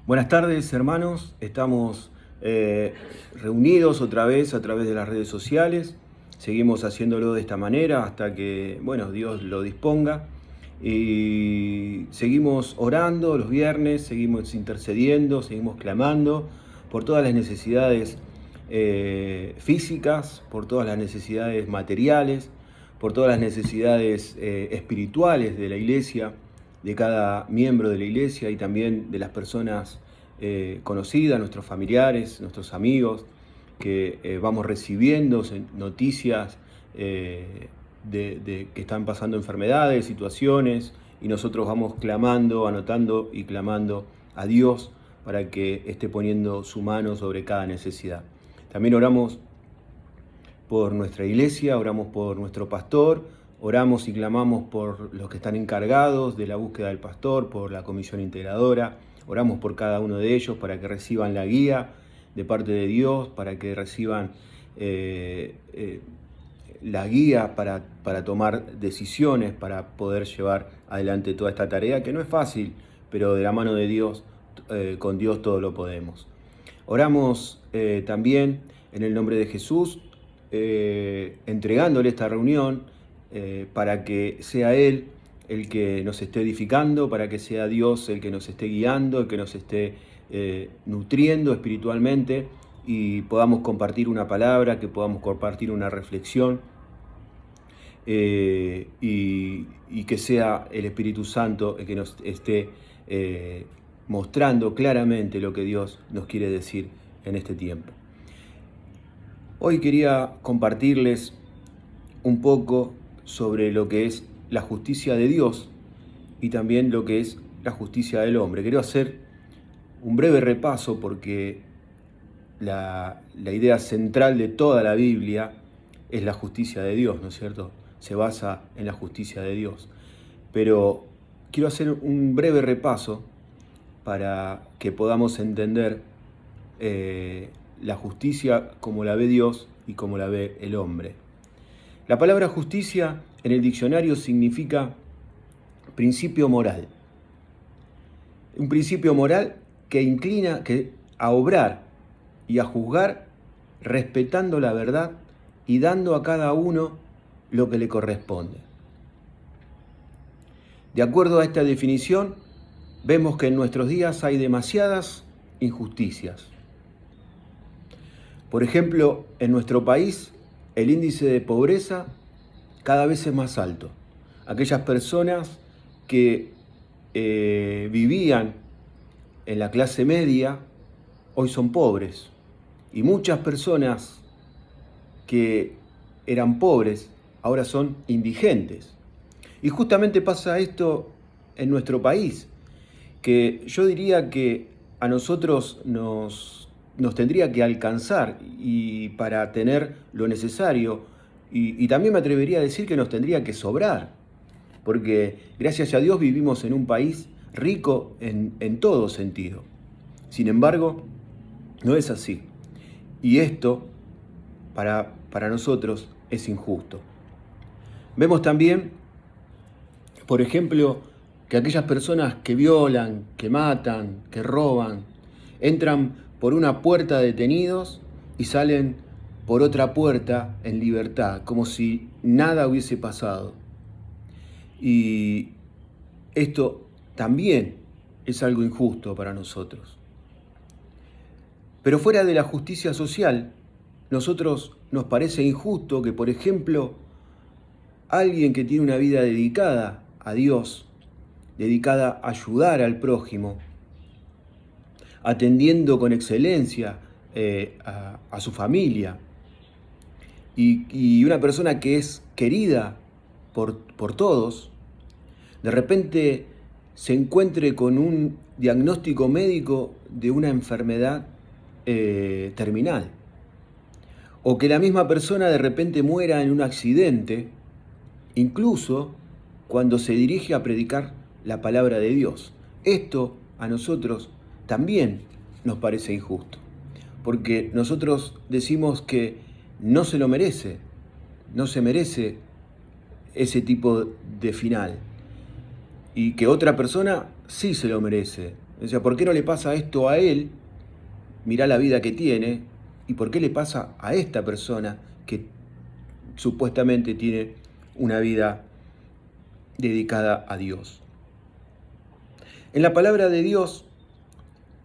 Buenas tardes, hermanos. Estamos reunidos otra vez a través de las redes sociales. Seguimos haciéndolo de esta manera hasta que, Dios lo disponga. Y seguimos orando los viernes, seguimos intercediendo, seguimos clamando por todas las necesidades físicas, por todas las necesidades materiales, por todas las necesidades espirituales de la iglesia, de cada miembro de la iglesia y también de las personas conocidas, nuestros familiares, nuestros amigos, que vamos recibiendo noticias de que están pasando enfermedades, situaciones, y nosotros vamos clamando, anotando y clamando a Dios para que esté poniendo su mano sobre cada necesidad. También oramos por nuestra iglesia, oramos por nuestro pastor, oramos y clamamos por los que están encargados de la búsqueda del pastor, por la comisión integradora, oramos por cada uno de ellos para que reciban la guía de parte de Dios, para que reciban la guía para tomar decisiones, para poder llevar adelante toda esta tarea, que no es fácil, pero de la mano de Dios, con Dios todo lo podemos. Oramos también en el nombre de Jesús, entregándole esta reunión para que sea Él el que nos esté edificando, para que sea Dios el que nos esté guiando, el que nos esté nutriendo espiritualmente y podamos compartir una palabra, que podamos compartir una reflexión y que sea el Espíritu Santo el que nos esté mostrando claramente lo que Dios nos quiere decir en este tiempo. Hoy quería compartirles un poco sobre lo que es la justicia de Dios y también lo que es la justicia del hombre. Quiero hacer un breve repaso porque la idea central de toda la Biblia es la justicia de Dios, ¿no es cierto? Se basa en la justicia de Dios. Pero quiero hacer un breve repaso para que podamos entender la justicia como la ve Dios y como la ve el hombre. La palabra justicia en el diccionario significa principio moral. Un principio moral que inclina a obrar y a juzgar respetando la verdad y dando a cada uno lo que le corresponde. De acuerdo a esta definición, vemos que en nuestros días hay demasiadas injusticias. Por ejemplo, en nuestro país el índice de pobreza cada vez es más alto. Aquellas personas que vivían en la clase media hoy son pobres. Y muchas personas que eran pobres ahora son indigentes. Y justamente pasa esto en nuestro país, que yo diría que a nosotros nos tendría que alcanzar y para tener lo necesario, y también me atrevería a decir que nos tendría que sobrar, porque gracias a Dios vivimos en un país rico en todo sentido. Sin embargo, no es así. Y esto, para nosotros, es injusto. Vemos también, por ejemplo, que aquellas personas que violan, que matan, que roban, entran por una puerta detenidos y salen por otra puerta en libertad, como si nada hubiese pasado. Y esto también es algo injusto para nosotros. Pero fuera de la justicia social, nosotros nos parece injusto que, por ejemplo, alguien que tiene una vida dedicada a Dios, dedicada a ayudar al prójimo, atendiendo con excelencia a su familia, y una persona que es querida por todos, de repente se encuentre con un diagnóstico médico de una enfermedad terminal. O que la misma persona de repente muera en un accidente, incluso cuando se dirige a predicar la palabra de Dios. Esto a nosotros también nos parece injusto, porque nosotros decimos que no se lo merece, no se merece ese tipo de final, y que otra persona sí se lo merece, Decía, ¿por qué no le pasa esto a él? Mirá la vida que tiene. ¿Y por qué le pasa a esta persona que supuestamente tiene una vida dedicada a Dios? En la palabra de Dios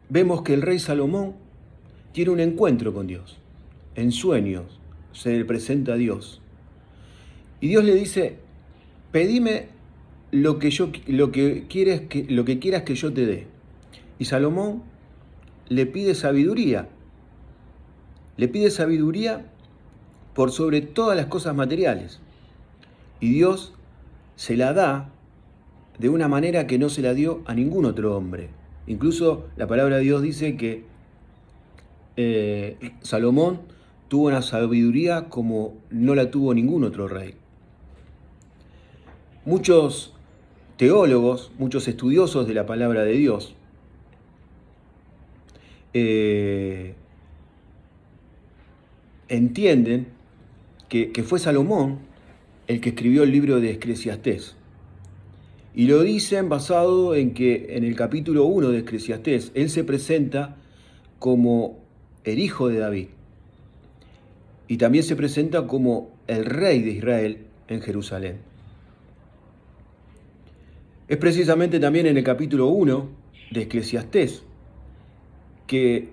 vemos que el rey Salomón tiene un encuentro con Dios. En sueños se le presenta a Dios. Y Dios le dice, pedime lo que quieras que yo te dé. Y Salomón le pide sabiduría. Le pide sabiduría por sobre todas las cosas materiales. Y Dios se la da de una manera que no se la dio a ningún otro hombre. Incluso la palabra de Dios dice que Salomón tuvo una sabiduría como no la tuvo ningún otro rey. Muchos teólogos, muchos estudiosos de la palabra de Dios, entienden que fue Salomón el que escribió el libro de Eclesiastés. Y lo dicen basado en que en el capítulo 1 de Eclesiastés, él se presenta como el hijo de David. Y también se presenta como el rey de Israel en Jerusalén. Es precisamente también en el capítulo 1 de Eclesiastés que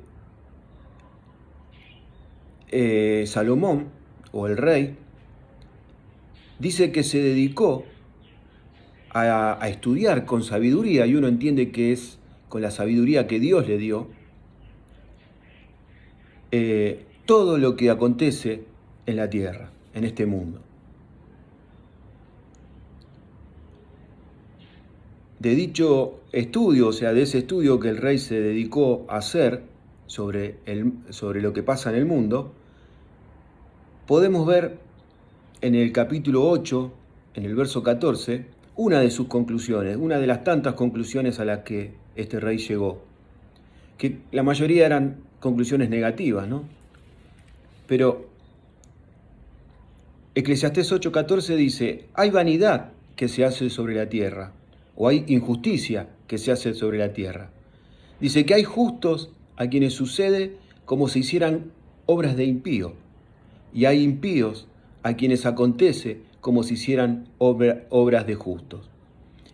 Salomón, o el rey, dice que se dedicó a estudiar con sabiduría, y uno entiende que es con la sabiduría que Dios le dio, todo lo que acontece en la tierra, en este mundo. De dicho estudio, o sea, de ese estudio que el rey se dedicó a hacer sobre lo que pasa en el mundo, podemos ver en el capítulo 8, en el verso 14, una de sus conclusiones, una de las tantas conclusiones a las que este rey llegó, que la mayoría eran conclusiones negativas, ¿no? Pero Eclesiastés 8:14 dice, hay vanidad que se hace sobre la tierra, o hay injusticia que se hace sobre la tierra. Dice que hay justos a quienes sucede como si hicieran obras de impío, y hay impíos a quienes acontece como si hicieran obras de justos.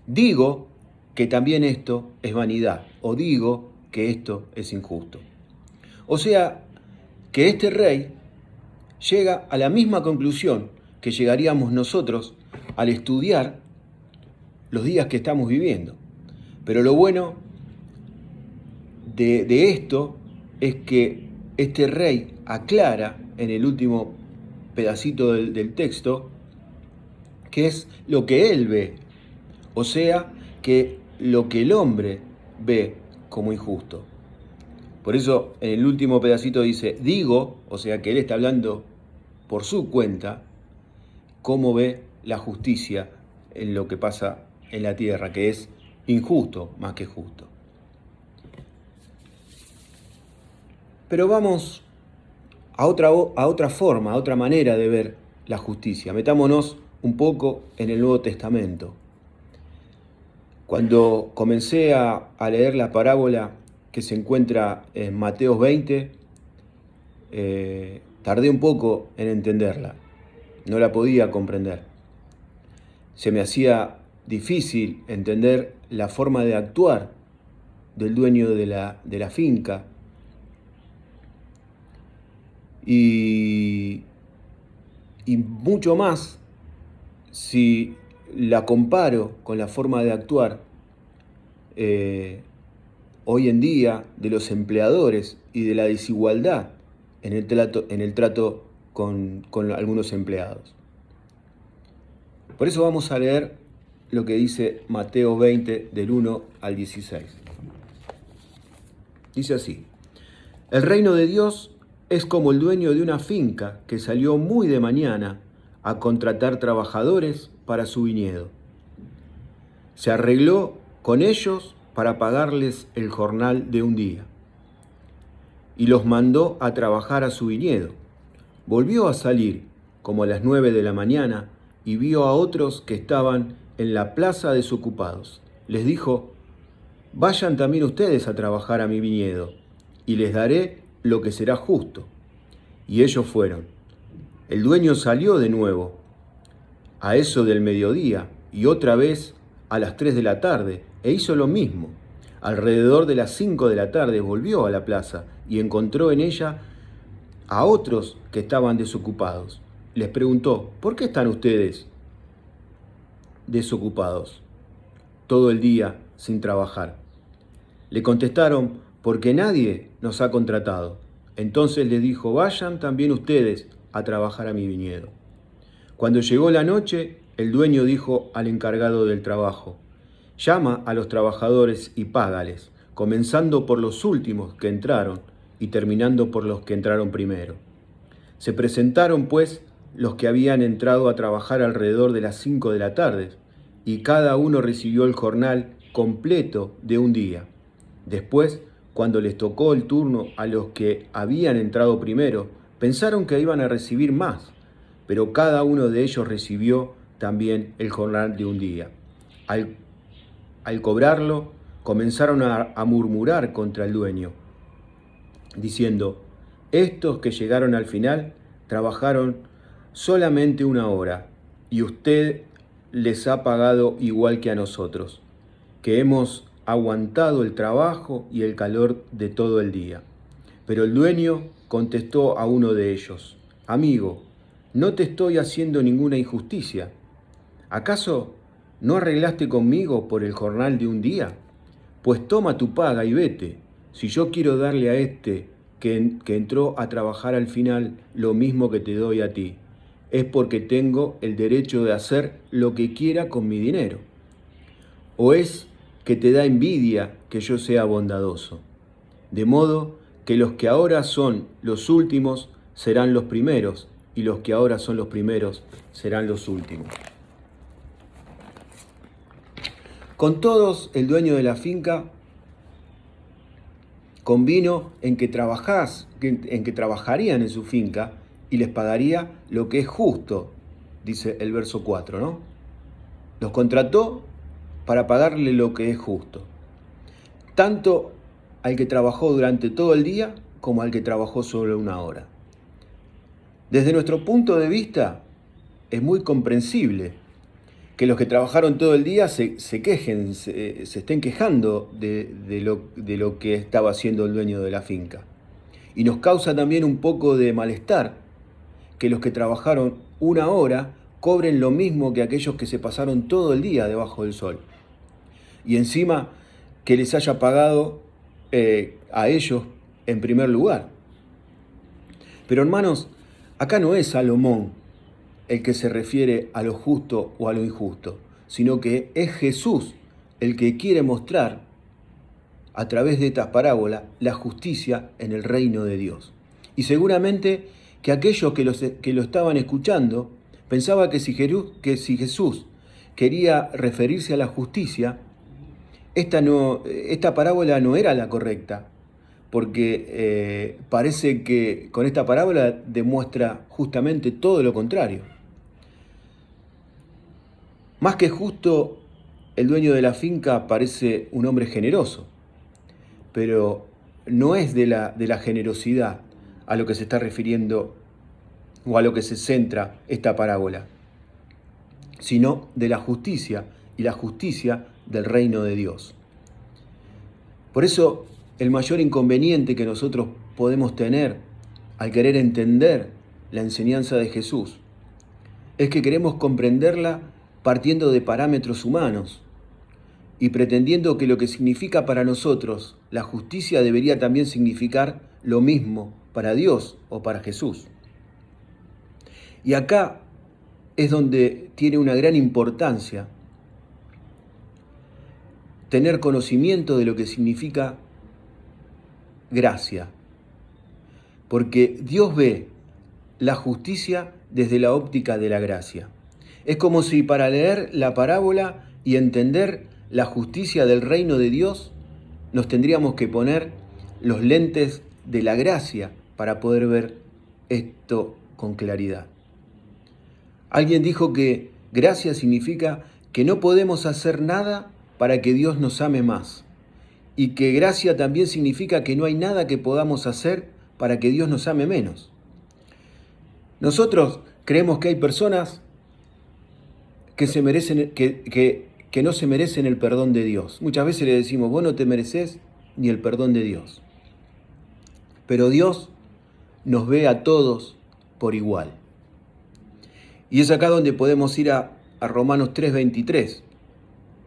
Digo que también esto es vanidad, o digo que esto es injusto. O sea, que este rey llega a la misma conclusión que llegaríamos nosotros al estudiar los días que estamos viviendo. Pero lo bueno de esto es que este rey aclara en el último pedacito del texto que es lo que él ve, o sea, que lo que el hombre ve como injusto. Por eso en el último pedacito dice, digo, o sea que él está hablando por su cuenta, cómo ve la justicia en lo que pasa en la tierra, que es injusto más que justo. Pero vamos a otra forma, a otra manera de ver la justicia. Metámonos un poco en el Nuevo Testamento. Cuando comencé a leer la parábola que se encuentra en Mateo 20, tardé un poco en entenderla. No la podía comprender. Se me hacía difícil entender la forma de actuar del dueño de la finca. Y mucho más si la comparo con la forma de actuar hoy en día de los empleadores y de la desigualdad en el trato con algunos empleados. Por eso vamos a leer lo que dice Mateo 20 del 1 al 16. Dice así, el reino de Dios es como el dueño de una finca que salió muy de mañana a contratar trabajadores para su viñedo. Se arregló con ellos para pagarles el jornal de un día y los mandó a trabajar a su viñedo. Volvió a salir como a las 9 de la mañana y vio a otros que estaban en la plaza desocupados. Les dijo, vayan también ustedes a trabajar a mi viñedo, y les daré lo que será justo. Y ellos fueron. El dueño salió de nuevo, a eso del mediodía, y otra vez a las 3 de la tarde, e hizo lo mismo. Alrededor de las 5 de la tarde volvió a la plaza y encontró en ella a otros que estaban desocupados. Les preguntó: ¿por qué están ustedes desocupados todo el día sin trabajar? Le contestaron: porque nadie nos ha contratado. Entonces les dijo: vayan también ustedes a trabajar a mi viñedo. Cuando llegó la noche, el dueño dijo al encargado del trabajo: llama a los trabajadores y págales, comenzando por los últimos que entraron y terminando por los que entraron primero. Se presentaron, pues, los que habían entrado a trabajar alrededor de las 5 de la tarde, y cada uno recibió el jornal completo de un día. Después, cuando les tocó el turno a los que habían entrado primero, pensaron que iban a recibir más, pero cada uno de ellos recibió también el jornal de un día. Al cobrarlo, comenzaron a murmurar contra el dueño, diciendo: estos que llegaron al final trabajaron solamente una hora, y usted les ha pagado igual que a nosotros, que hemos aguantado el trabajo y el calor de todo el día. Pero el dueño contestó a uno de ellos: amigo, no te estoy haciendo ninguna injusticia. ¿Acaso no arreglaste conmigo por el jornal de un día? Pues toma tu paga y vete. Si yo quiero darle a este que entró a trabajar al final lo mismo que te doy a ti, es porque tengo el derecho de hacer lo que quiera con mi dinero. ¿O es que te da envidia que yo sea bondadoso? De modo que los que ahora son los últimos serán los primeros, y los que ahora son los primeros serán los últimos. Con todos, el dueño de la finca convino en que trabajarían en su finca y les pagaría lo que es justo, dice el verso 4, ¿no? Los contrató para pagarle lo que es justo, tanto al que trabajó durante todo el día como al que trabajó solo una hora. Desde nuestro punto de vista, es muy comprensible que los que trabajaron todo el día se quejen, se estén quejando de lo que estaba haciendo el dueño de la finca. Y nos causa también un poco de malestar que los que trabajaron una hora cobren lo mismo que aquellos que se pasaron todo el día debajo del sol. Y encima que les haya pagado a ellos en primer lugar. Pero hermanos, acá no es Salomón el que se refiere a lo justo o a lo injusto, sino que es Jesús el que quiere mostrar a través de esta parábola la justicia en el reino de Dios. Y seguramente que aquellos que lo estaban escuchando pensaban que si Jesús quería referirse a la justicia, esta parábola no era la correcta, porque parece que con esta parábola demuestra justamente todo lo contrario. Más que justo, el dueño de la finca parece un hombre generoso, pero no es de la generosidad a lo que se está refiriendo o a lo que se centra esta parábola, sino de la justicia y la justicia del reino de Dios. Por eso, el mayor inconveniente que nosotros podemos tener al querer entender la enseñanza de Jesús es que queremos comprenderla partiendo de parámetros humanos y pretendiendo que lo que significa para nosotros la justicia debería también significar lo mismo para Dios o para Jesús. Y acá es donde tiene una gran importancia tener conocimiento de lo que significa gracia, porque Dios ve la justicia desde la óptica de la gracia. Es como si para leer la parábola y entender la justicia del reino de Dios nos tendríamos que poner los lentes de la gracia para poder ver esto con claridad. Alguien dijo que gracia significa que no podemos hacer nada para que Dios nos ame más y que gracia también significa que no hay nada que podamos hacer para que Dios nos ame menos. Nosotros creemos que hay personas que no se merecen el perdón de Dios. Muchas veces le decimos, vos no te mereces ni el perdón de Dios. Pero Dios nos ve a todos por igual. Y es acá donde podemos ir a Romanos 3:23,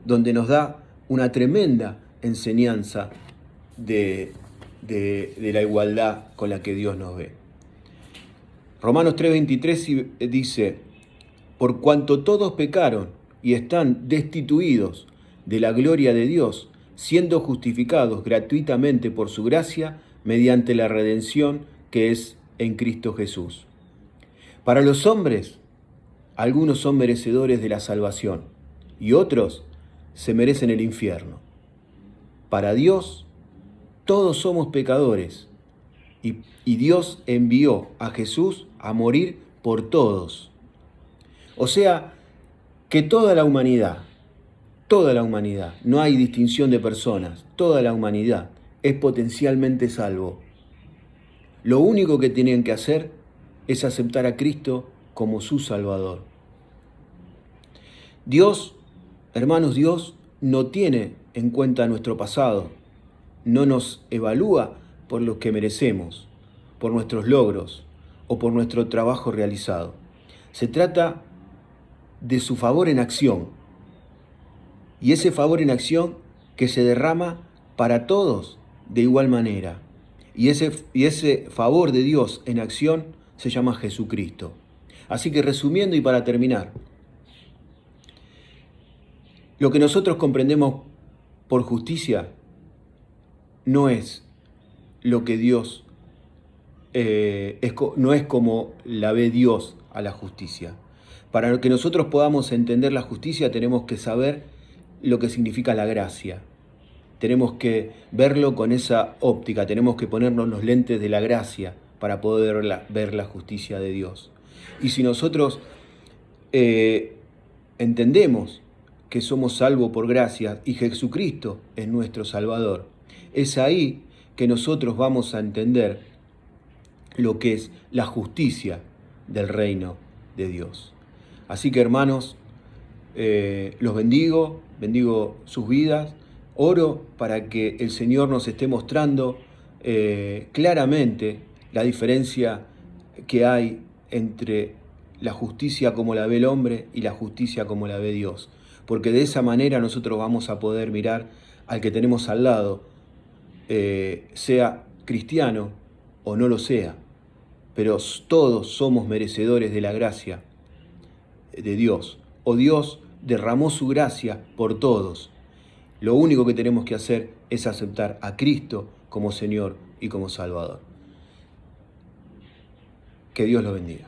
donde nos da una tremenda enseñanza de la igualdad con la que Dios nos ve. Romanos 3:23 dice, por cuanto todos pecaron y están destituidos de la gloria de Dios, siendo justificados gratuitamente por su gracia, mediante la redención que es en Cristo Jesús. Para los hombres, algunos son merecedores de la salvación y otros se merecen el infierno. Para Dios, todos somos pecadores y Dios envió a Jesús a morir por todos. O sea, que toda la humanidad, no hay distinción de personas, toda la humanidad es potencialmente salvo. Lo único que tienen que hacer es aceptar a Cristo como su Salvador. Dios, hermanos, Dios no tiene en cuenta nuestro pasado, no nos evalúa por lo que merecemos, por nuestros logros o por nuestro trabajo realizado. Se trata de su favor en acción, y ese favor en acción que se derrama para todos de igual manera. Y ese favor de Dios en acción se llama Jesucristo. Así que resumiendo y para terminar, lo que nosotros comprendemos por justicia no es lo que Dios, no es como la ve Dios a la justicia. Para que nosotros podamos entender la justicia tenemos que saber lo que significa la gracia. Tenemos que verlo con esa óptica, tenemos que ponernos los lentes de la gracia para poder ver la justicia de Dios. Y si nosotros entendemos que somos salvos por gracia y Jesucristo es nuestro Salvador, es ahí que nosotros vamos a entender lo que es la justicia del reino de Dios. Así que hermanos, los bendigo sus vidas, oro para que el Señor nos esté mostrando claramente la diferencia que hay entre la justicia como la ve el hombre y la justicia como la ve Dios. Porque de esa manera nosotros vamos a poder mirar al que tenemos al lado, sea cristiano o no lo sea, pero todos somos merecedores de la gracia de Dios, o Dios derramó su gracia por todos. Lo único que tenemos que hacer es aceptar a Cristo como Señor y como Salvador. Que Dios los bendiga.